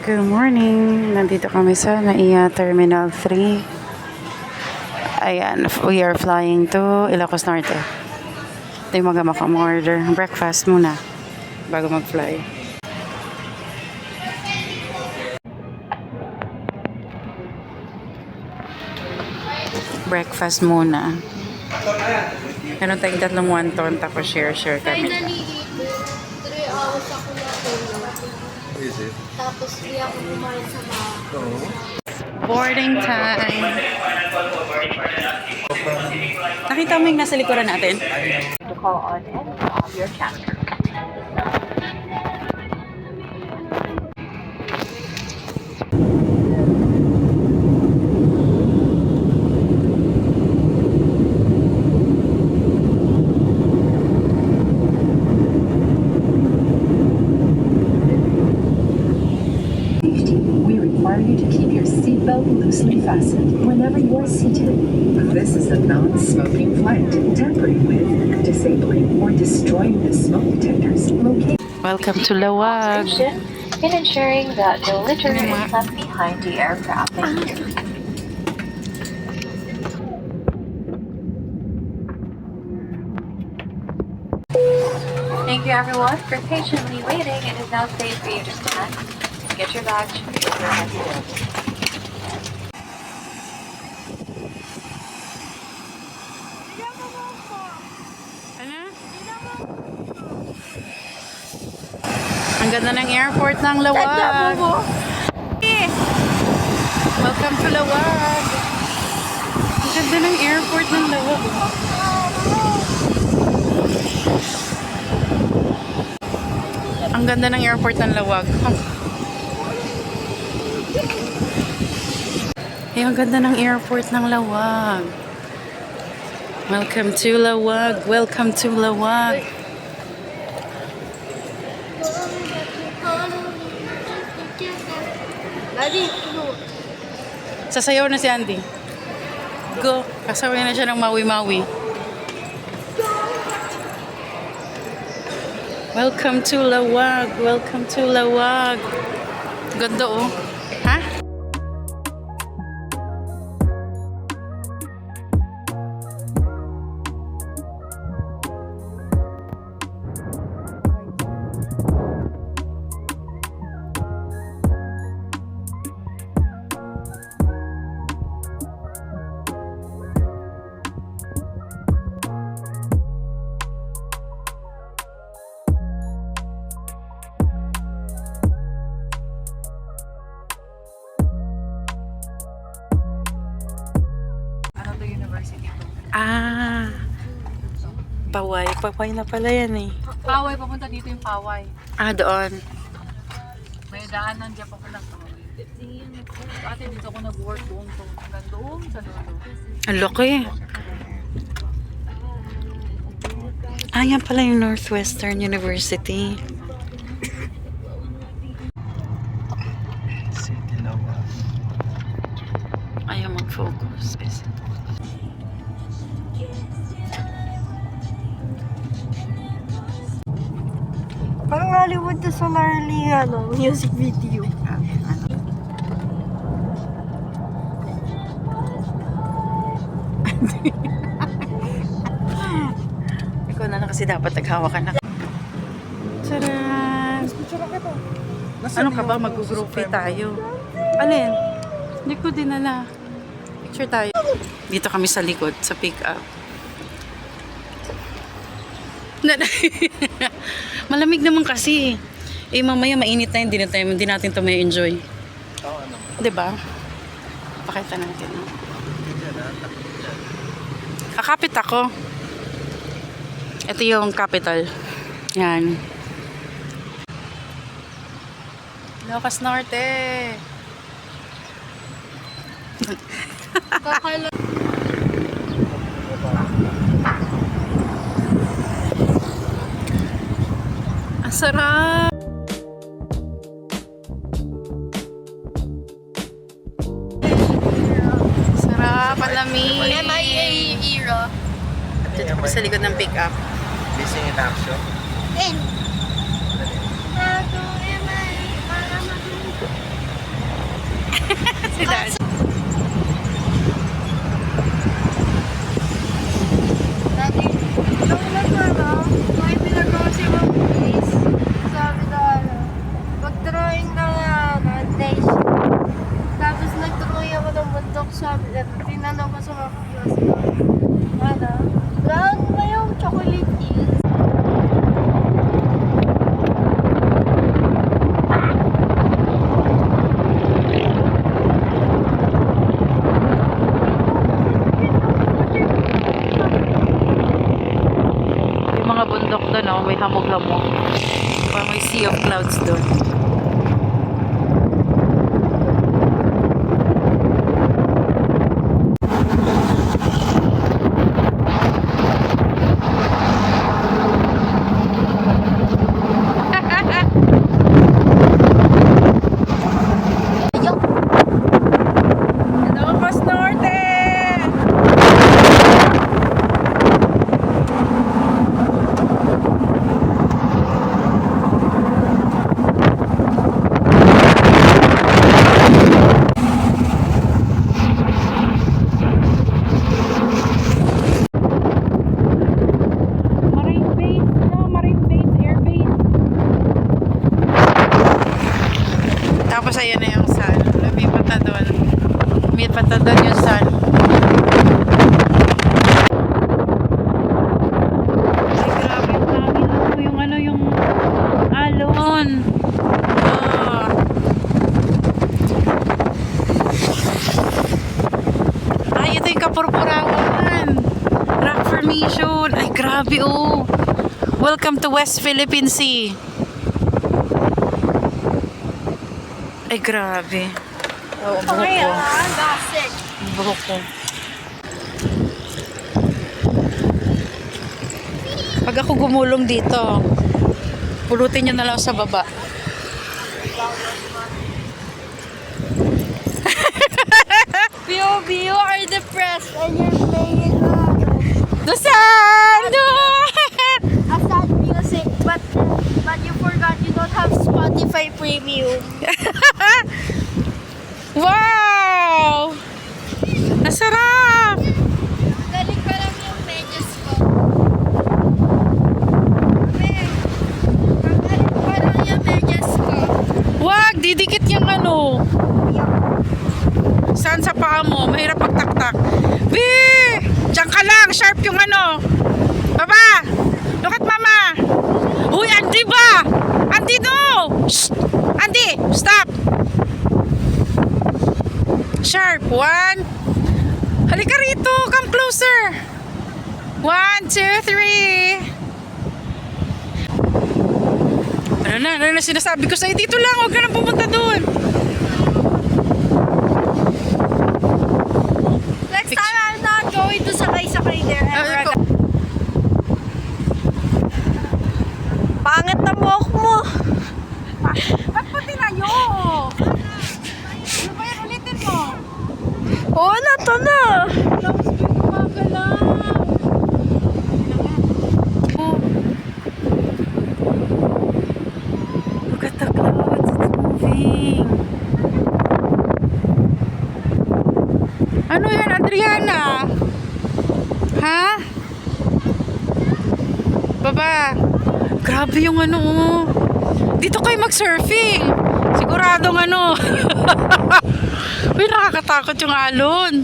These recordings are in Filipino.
Good morning! Nandito kami sa NAIA Terminal 3. Ayan, we are flying to Ilocos Norte. Ito yung mga makamorder. Breakfast muna bago mag-fly. Breakfast muna. Meron tayong tatlong wonton tapos share kami. Finally, 3 hours ako na tulog. Is it? Tapos di ako kumain sa mga... Boarding time! Nakita mo yung nasa likuran natin? To call on any of your chapter. We require you to keep your seatbelt loosely fastened whenever you are seated. This is a non-smoking flight. Tampering with, disabling, or destroying the smoke detectors located. Welcome to Lawag! In ensuring that no litter is left behind the aircraft. Thank you. Thank you everyone for patiently waiting. It is now safe for you to stand. Get your badge. Put your head down. Ano? Ang ganda ng airport ng Lawag. Welcome to Lawag. Ang ganda ng airport ng Lawag. Ang ganda ng airport ng Lawag. Ay, ang ganda ng airport ng Lawag. Welcome to Lawag. Welcome to Lawag. Daddy, ano? Sasayaw na si Andy. Go. Kasaway na siya ng mawi-mawi. Welcome to Lawag. Welcome to Lawag. Ganda oh. Ha? Ah. Paway. Paway na pala yan eh. Paway, papunta dito yung Paway. Ah, doon. May daanan dyan papunta sa Paway. Ate, dito ako nag-work doon to. Hanggang doon sa lolo. Ang laki. Ah, yan pala yung Northwestern University. Ayaw mag-focus. Parang Hollywood to sa Marley, music video. Ikaw na lang kasi dapat naghawakan na. Tcharan! Ano ka ba? Mag-groupie tayo. Alin? Hindi ko dinala. Picture tayo. Dito kami sa likod, sa pick-up. Malamig naman kasi. Eh mamaya mainit na yun, hindi natin ito may enjoy. Diba? Pakita natin. Kakapit ako. Ito yung capital. Yan. Ilocos Norte. Kakala. Ang sarap! Sarap! Ang lamig! MIA era. Dito kami sa likod ng pick-up. Missing in action. And, Si Dad. Dati, nung may pinagawa si Ma'am Grace, sabi na mag-drawing na nation. Tapos nag-drawing ako ng bundok, sabi na, tinanong ko sa mga class ko, brown ba yung chocolate hills? Yung mga bundok doon, oh, may hamog-hamog. Parang may sea of clouds doon. Ilocos Norte! Marine Base, no? Marine Base, Air Base. Tapos ayan na yung sun. Lumipat na doon. Lumipat na doon yung sun. Ay, grabe yung hangin. Ano yung ano yung alon. Ah. Ay, ito yung Kapurpurawan. Rock formation. Ay, grabe oh. Welcome to West Philippine Sea. Ay, grabe. Oo, buhok ko. Basik. Buhok ko. Pag ako gumulong dito, pulutin nyo na lang sa baba. You are depressed and you're playing The sun! a sad music, but you forgot you don't have Spotify Premium. Wow! Nasarap! Galing pa lang yung medyas ko. Galing pa lang yung medyas ko. Wag! Didikit yung ano. Saan sa paa mo? Mahirap magtaktak. B! Diyan ka lang! Sharp yung ano. Baba! Look at mama! Uy, Andy ba? Andy, no! Shh! Andy! Stop! Sharp. 1. Halika rito. Come closer. 1, 2, 3. Ano na sinasabi ko sa'yo? Dito lang. Huwag ka nang pumunta doon. Next time I'm not going to sakay-sakay there. Pangit na buhok mo. Ba't pa tinayo? Ano ba yan? Ulitin mo. Oo na, to na. Look at the clouds. It's moving. Ano yan, Adriana? Ha? Baba. Grabe yung ano. Dito kayo mag-surfing. Siguradong ano. Uy, nakakatakot yung alon.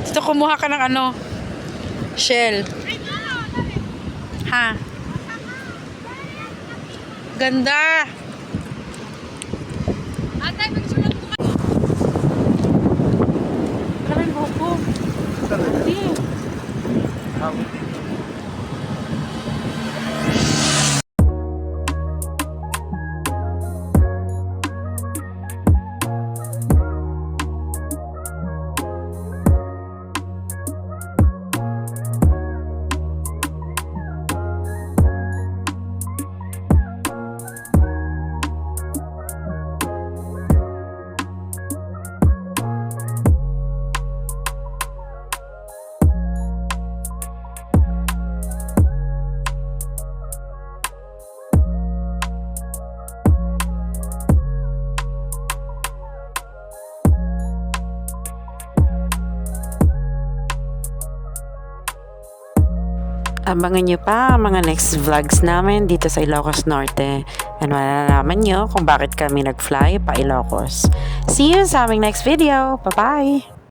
Dito kumuha ka ng ano. Shell. Ha? Ganda. Ate, magsulat ko. Parang buhok ko. Hindi. How? Abangan nyo pa ang mga next vlogs namin dito sa Ilocos Norte. And malalaman nyo kung bakit kami nag-fly pa Ilocos. See you sa aming next video. Bye-bye!